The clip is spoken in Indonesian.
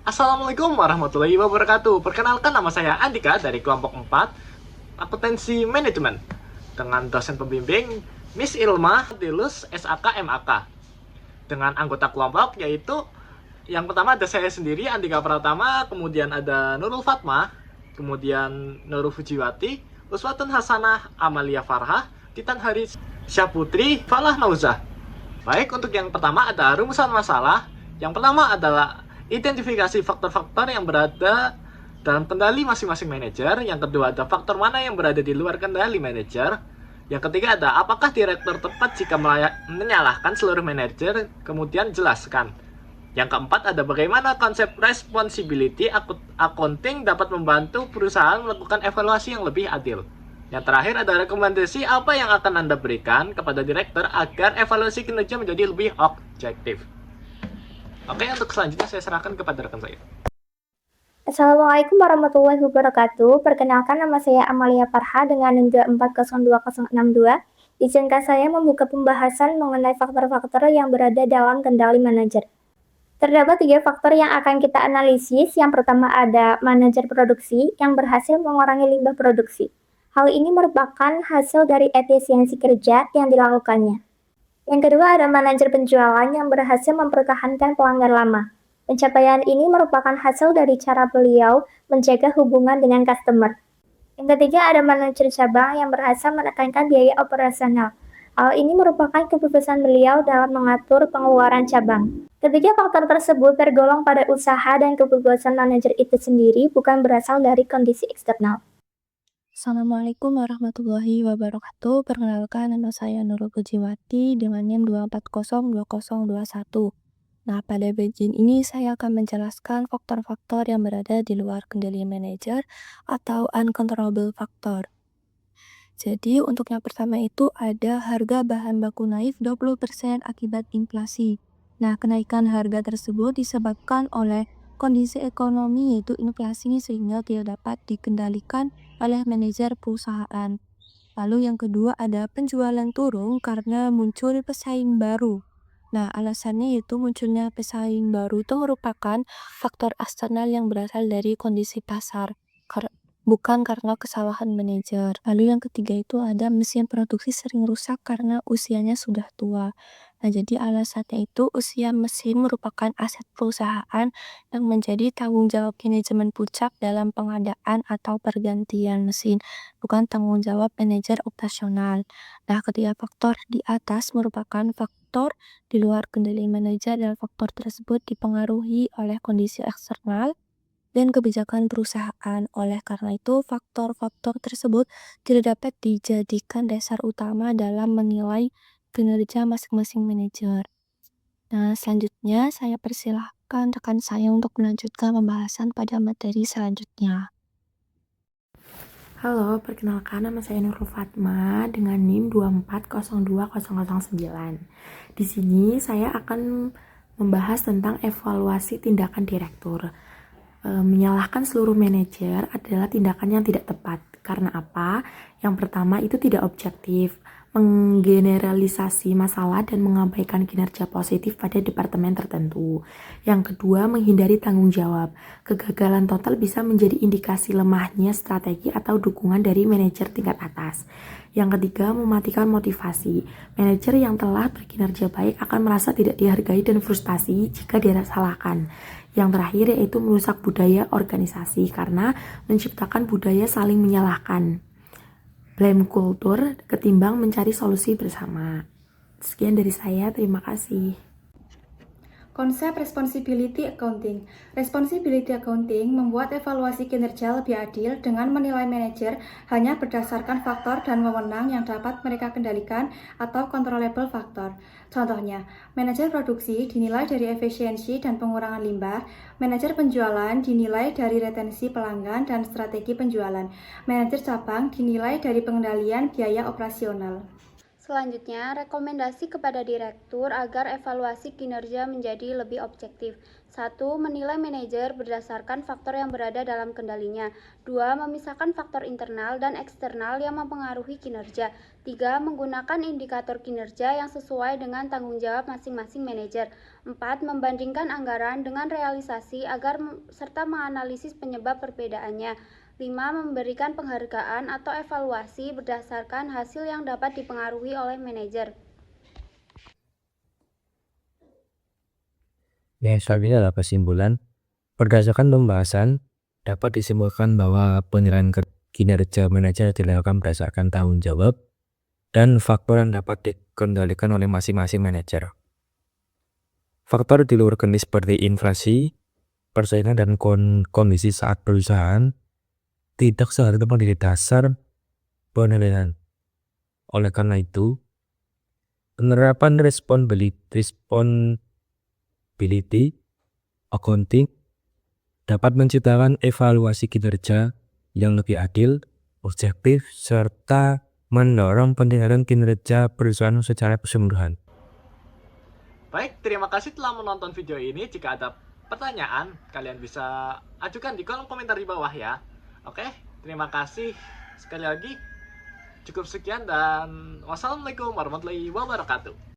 Assalamualaikum warahmatullahi wabarakatuh. Perkenalkan, nama saya Andika dari kelompok 4 Akuntansi Manajemen dengan dosen pembimbing Miss Ilma Dilus SAK MAK, dengan anggota kelompok yaitu yang pertama ada saya sendiri Andika Pratama, kemudian ada Nurul Fatma, kemudian Nurul Fujiwati, Uswatun Hasanah Amalia Farhah, Titan Haris Syaputri, Falah Nauzah. Baik, untuk yang pertama ada rumusan masalah. Yang pertama adalah identifikasi faktor-faktor yang berada dalam kendali masing-masing manajer. Yang kedua ada faktor mana yang berada di luar kendali manajer. Yang ketiga ada apakah direktur tepat jika menyalahkan seluruh manajer. Kemudian jelaskan. Yang keempat ada bagaimana konsep responsibility accounting dapat membantu perusahaan melakukan evaluasi yang lebih adil. Yang terakhir ada rekomendasi apa yang akan Anda berikan kepada direktur agar evaluasi kinerja menjadi lebih objektif. Oke, untuk selanjutnya saya serahkan kepada rekan saya. Assalamualaikum warahmatullahi wabarakatuh. Perkenalkan, nama saya Amalia Farha dengan NIM 2402062. Izinkan saya membuka pembahasan mengenai faktor-faktor yang berada dalam kendali manajer. Terdapat 3 faktor yang akan kita analisis. Yang pertama ada manajer produksi yang berhasil mengurangi limbah produksi. Hal ini merupakan hasil dari efisiensi kerja yang dilakukannya. Yang kedua ada manajer penjualan yang berhasil mempertahankan pelanggan lama. Pencapaian ini merupakan hasil dari cara beliau menjaga hubungan dengan customer. Yang ketiga ada manajer cabang yang berhasil menekankan biaya operasional. Hal ini merupakan keputusan beliau dalam mengatur pengeluaran cabang. Ketiga faktor tersebut tergolong pada usaha dan keputusan manajer itu sendiri, bukan berasal dari kondisi eksternal. Assalamualaikum warahmatullahi wabarakatuh. Perkenalkan, nama saya Nurul Fujiwati dengan NIM 2402021. Nah, pada bagian ini saya akan menjelaskan faktor-faktor yang berada di luar kendali manajer atau uncontrollable factor. Jadi, untuk yang pertama itu ada harga bahan baku naik 20% akibat inflasi. Nah, kenaikan harga tersebut disebabkan oleh kondisi ekonomi yaitu inflasi sehingga tidak dapat dikendalikan oleh manajer perusahaan. Lalu yang kedua ada penjualan turun karena muncul pesaing baru. Nah, alasannya yaitu munculnya pesaing baru itu merupakan faktor eksternal yang berasal dari kondisi pasar, bukan karena kesalahan manajer. Lalu yang ketiga itu ada mesin produksi sering rusak karena usianya sudah tua. Nah, jadi alasannya itu usia mesin merupakan aset perusahaan yang menjadi tanggung jawab manajemen puncak dalam pengadaan atau pergantian mesin, bukan tanggung jawab manajer operasional. Nah, ketiga faktor di atas merupakan faktor di luar kendali manajer dan faktor tersebut dipengaruhi oleh kondisi eksternal dan kebijakan perusahaan. Oleh karena itu, faktor-faktor tersebut tidak dapat dijadikan dasar utama dalam menilai kinerja masing-masing manajer. Nah, selanjutnya saya persilahkan rekan saya untuk melanjutkan pembahasan pada materi selanjutnya. Halo, perkenalkan nama saya Nurul Fatma dengan NIM 2402009. Di sini saya akan membahas tentang evaluasi tindakan direktur. Menyalahkan seluruh manajer adalah tindakan yang tidak tepat. Karena apa? Yang pertama itu tidak objektif, menggeneralisasi masalah dan mengabaikan kinerja positif pada departemen tertentu. Yang kedua, menghindari tanggung jawab. Kegagalan total bisa menjadi indikasi lemahnya strategi atau dukungan dari manajer tingkat atas. Yang ketiga, mematikan motivasi. Manajer yang telah berkinerja baik akan merasa tidak dihargai dan frustasi jika disalahkan. Yang terakhir yaitu merusak budaya organisasi karena menciptakan budaya saling menyalahkan. Blame culture ketimbang mencari solusi bersama. Sekian dari saya, terima kasih. Konsep responsibility accounting. Responsibility accounting membuat evaluasi kinerja lebih adil dengan menilai manajer hanya berdasarkan faktor dan wewenang yang dapat mereka kendalikan atau controllable factor. Contohnya, manajer produksi dinilai dari efisiensi dan pengurangan limbah, manajer penjualan dinilai dari retensi pelanggan dan strategi penjualan, manajer cabang dinilai dari pengendalian biaya operasional. Selanjutnya, rekomendasi kepada direktur agar evaluasi kinerja menjadi lebih objektif. 1. Menilai manajer berdasarkan faktor yang berada dalam kendalinya. 2. Memisahkan faktor internal dan eksternal yang mempengaruhi kinerja. 3. Menggunakan indikator kinerja yang sesuai dengan tanggung jawab masing-masing manajer. 4. Membandingkan anggaran dengan realisasi serta menganalisis penyebab perbedaannya. 5. Memberikan penghargaan atau evaluasi berdasarkan hasil yang dapat dipengaruhi oleh manajer. Ya, selanjutnya adalah kesimpulan. Berdasarkan pembahasan, dapat disimpulkan bahwa penilaian kinerja manajer dilakukan berdasarkan tanggung jawab dan faktor yang dapat dikendalikan oleh masing-masing manajer. Faktor di luar kendali seperti inflasi, persaingan, dan kondisi saat perusahaan tidak seharusnya menjadi dasar penilaian. Oleh karena itu, penerapan responsibility accounting dapat menciptakan evaluasi kinerja yang lebih adil, objektif, serta mendorong peningkatan kinerja perusahaan secara keseluruhan. Baik, terima kasih telah menonton video ini. Jika ada pertanyaan, kalian bisa ajukan di kolom komentar di bawah ya. Oke, terima kasih sekali lagi. Cukup sekian dan wassalamualaikum warahmatullahi wabarakatuh.